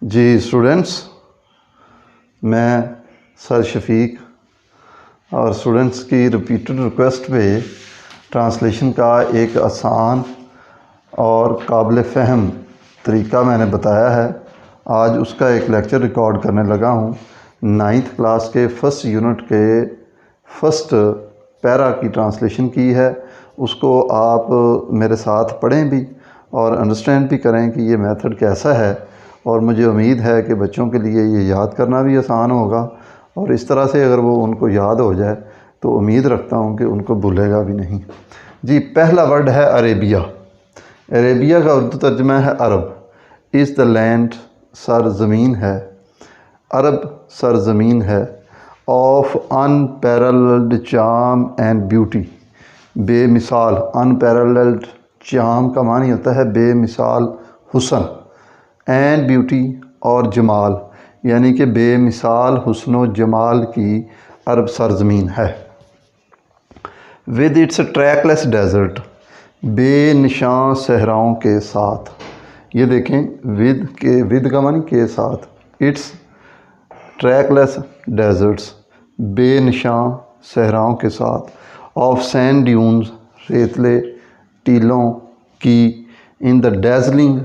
जी students, मैं sir Shafiq और students की रिपीटेड रिक्वेस्ट पे ट्रांसलेशन का एक आसान और काबिल फ़हम तरीका मैंने बताया है। आज उसका एक लेक्चर रिकॉर्ड करने लगा हूँ। 9th क्लास के फर्स्ट यूनिट के फर्स्ट पैरा की ट्रांसलेशन की है। उसको आप मेरे साथ पढ़ें भी और अंडरस्टैंड भी करें कि ये मेथड कैसा है, और मुझे उम्मीद है कि बच्चों के लिए ये याद करना भी आसान होगा, और इस तरह से अगर वो उनको याद हो जाए तो उम्मीद रखता हूँ कि उनको भूलेगा भी नहीं। जी, पहला वर्ड है अरेबिया। अरेबिया का उर्दू तर्जुमा है अरब। इज़ द लैंड, सरज़मीन है, अरब सरज़मीन है। Of unparalleled charm and beauty, बेमिसाल। अनपैरेलल्ड चार्म का मानी होता है बेमिसाल हुस्न, एंड ब्यूटी और जमाल, यानी कि बेमिसाल हुस्न व जमाल की अरब सरज़मीन है। विद इट्स ट्रैकलेस डेज़र्ट, बेनिशान सहराओं के साथ। ये देखें, विद का मानी के साथ। इट्स ट्रैकलेस डेज़र्ट्स, बेनिशान सहराओं के साथ। ऑफ सैंड ड्यून्स, रेतले टीलों की। इन द डेज़लिंग,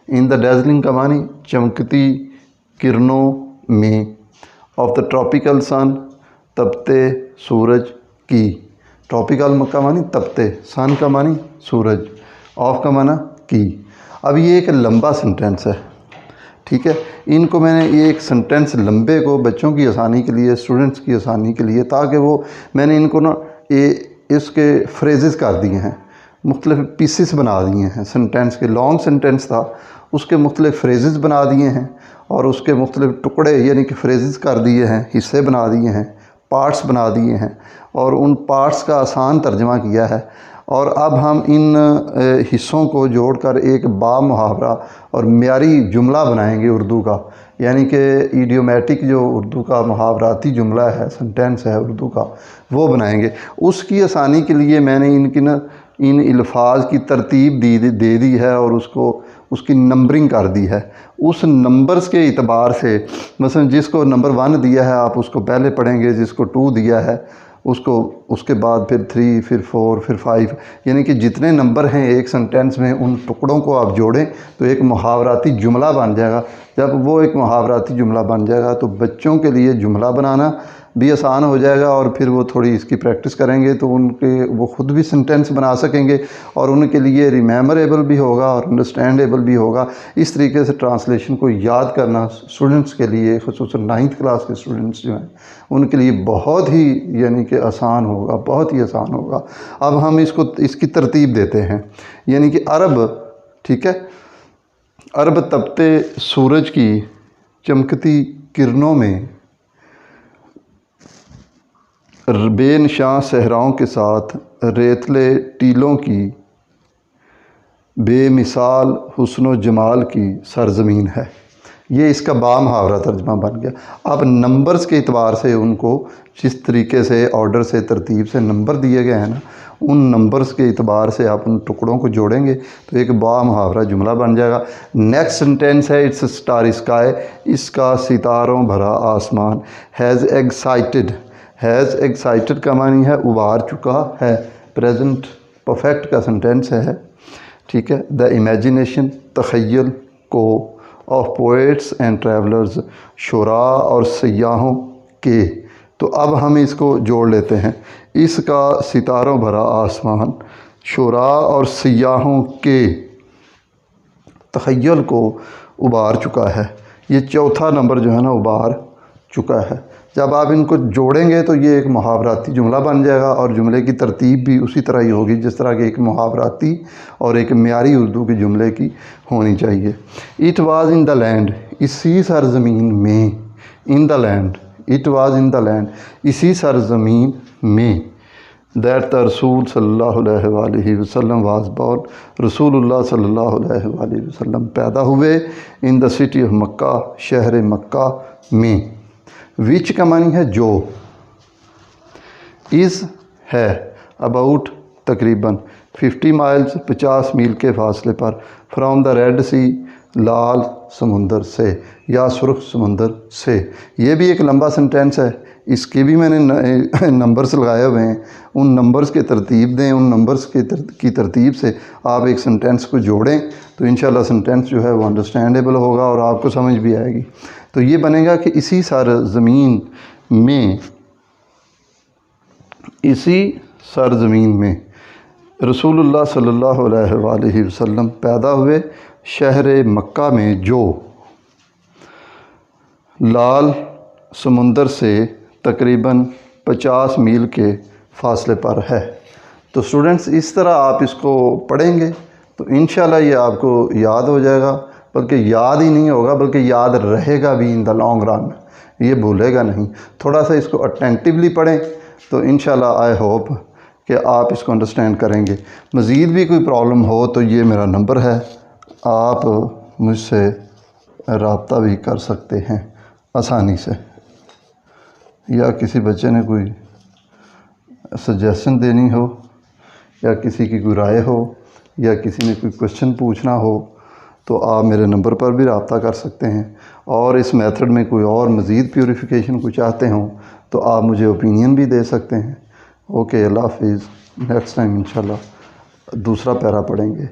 इन द डेज़लिंग का मानी चमकती किरणों में। ऑफ द ट्रॉपिकल सन, तपते सूरज की। ट्रॉपिकल का मानी तपते, सन का मानी सूरज, ऑफ का माना की। अब ये एक लंबा सेंटेंस है, ठीक है। इनको मैंने ये एक सेंटेंस लंबे को बच्चों की आसानी के लिए, स्टूडेंट्स की आसानी के लिए, ताकि वो मैंने इनको ना ये इसके फ्रेजेस कर दिए हैं, मुख्तलिफ पीसेस बना दिए हैं। सेंटेंस के लॉन्ग सेंटेंस था, उसके मुख्तलिफ फ्रेजेस बना दिए हैं, और उसके मुख्तलिफ टुकड़े यानी कि फ्रेजेस कर दिए हैं, हिस्से बना दिए हैं, पार्ट्स बना दिए हैं, और उन पार्ट्स का आसान तर्जमा किया है। और अब हम इन हिस्सों को जोड़कर एक बा मुहावरा और म्यारी जुमला बनाएंगे उर्दू का, यानी कि इडियोमेटिक जो उर्दू का मुहावराती जुमला है, सेंटेंस है उर्दू का, वो बनाएंगे। उसकी आसानी के लिए मैंने इन अल्फाज की तरतीब दे दी है, और उसकी नंबरिंग कर दी है। उस नंबर्स के इतबार से, मसलन जिसको नंबर 1 दिया है आप उसको पहले पढ़ेंगे, जिसको 2 दिया है उसको उसके बाद फिर 3, फिर 4, फिर 5, यानी कि जितने नंबर हैं एक सेंटेंस में, उन टुकड़ों को आप जोड़ें तो एक मुहावराती जुमला बन जाएगा। जब वो एक मुहावराती जुमला बन जाएगा तो बच्चों के लिए जुमला बनाना भी आसान हो जाएगा, और फिर वो थोड़ी इसकी प्रैक्टिस करेंगे तो वो ख़ुद भी सेंटेंस बना सकेंगे, और उनके लिए रिमेम्बरेबल भी होगा और अंडरस्टैंडेबल भी होगा। इस तरीके से ट्रांसलेशन को याद करना स्टूडेंट्स के लिए, ख़ुसूसन 9th क्लास के स्टूडेंट्स जो हैं, उनके लिए बहुत ही यानी कि आसान होगा, बहुत ही आसान होगा। अब हम इसकी तरतीब देते हैं, यानी कि अरब, ठीक है। अरब तपते सूरज की चमकती किरणों में, बेनिशान सहराओं के साथ, रेतले टीलों की, बेमिसाल हुस्न व जमाल की सरज़मीन है। ये इसका बामुहावरा तर्जमा बन गया। अब नंबर्स के एतबार से उनको जिस तरीके से ऑर्डर से, तरतीब से नंबर दिए गए हैं ना, उन नंबर्स के एतबार से आप उन टुकड़ों को जोड़ेंगे तो एक बामुहावरा जुमला बन जाएगा। नेक्स्ट सेंटेंस है इट्स स्टार स्काई, इसका सितारों भरा आसमान। हैज़ एक्साइटेड, हैज़ एक्साइटेड का मानी है उबार चुका है, प्रेजेंट परफेक्ट का सेंटेंस है, ठीक है। द इमेजिनेशन, तख़य्युल को, ऑफ पोएट्स एंड ट्रैवलर्स, शुरा और सयाहों के। तो अब हम इसको जोड़ लेते हैं। इसका सितारों भरा आसमान, शुरा और सयाहों के, तख़य्युल को उबार चुका है। ये चौथा नंबर जो है ना, उबार चुका है। जब आप इनको जोड़ेंगे तो ये एक मुहावराती जुमला बन जाएगा, और जुमले की तरतीब भी उसी तरह ही होगी जिस तरह की एक मुहावराती और एक म्यारी उर्दू के जुमले की होनी चाहिए। It was in the land, इसी सरज़मीन में। In the land, it was in the land, इसी सरज़मीन में। दैट द रसूल सल्लल्लाहु अलैहि वसल्लम वाज बोर्न, रसूलुल्लाह सल्लल्लाहु अलैहि वसल्लम पैदा हुए। इन द सिटी ऑफ मक्का, शहर मक्का में। विच का मानी है जो, इज़ है अबाउट तकरीबन 50 माइल्स 50 मील के फासले पर, फ्रॉम द रेड सी, لال سمندر سے یا سرخ سمندر سے. یہ بھی ایک لمبا سنٹینس ہے، اس کے بھی میں نے نمبرز لگائے ہوئے ہیں. ان نمبرز کے ترتیب دیں، ان نمبرز کی ترتیب سے آپ ایک سنٹینس کو جوڑیں تو انشاءاللہ سنٹینس جو ہے وہ انڈرسٹینڈیبل ہوگا اور آپ کو سمجھ بھی آئے گی. تو یہ بنے گا کہ اسی سرزمین میں رسول اللہ صلی اللہ علیہ وآلہ وسلم پیدا ہوئے، شہر مکہ میں جو لال سمندر سے تقریباً 50 میل کے فاصلے پر ہے. تو اسٹوڈنٹس اس طرح آپ اس کو پڑھیں گے تو انشاءاللہ یہ آپ کو یاد ہو جائے گا، بلکہ یاد ہی نہیں ہوگا بلکہ یاد رہے گا بھی ان دا لانگ رن، یہ بھولے گا نہیں. تھوڑا سا اس کو اٹینٹیولی پڑھیں تو انشاءاللہ آئی ہوپ کہ آپ اس کو انڈرسٹینڈ کریں گے. مزید بھی کوئی پرابلم ہو تو یہ میرا نمبر ہے، آپ مجھ سے رابطہ بھی کر سکتے ہیں آسانی سے، یا کسی بچے نے کوئی سجیشن دینی ہو یا کسی کی کوئی رائے ہو یا کسی نے کوئی کوشچن پوچھنا ہو تو آپ میرے نمبر پر بھی رابطہ کر سکتے ہیں. اور اس میتھڈ میں کوئی اور مزید پیوریفیکیشن کو چاہتے ہوں تو آپ مجھے اوپینین بھی دے سکتے ہیں. اوکے، اللہ حافظ. نیکسٹ ٹائم انشاءاللہ دوسرا پیرا پڑھیں گے.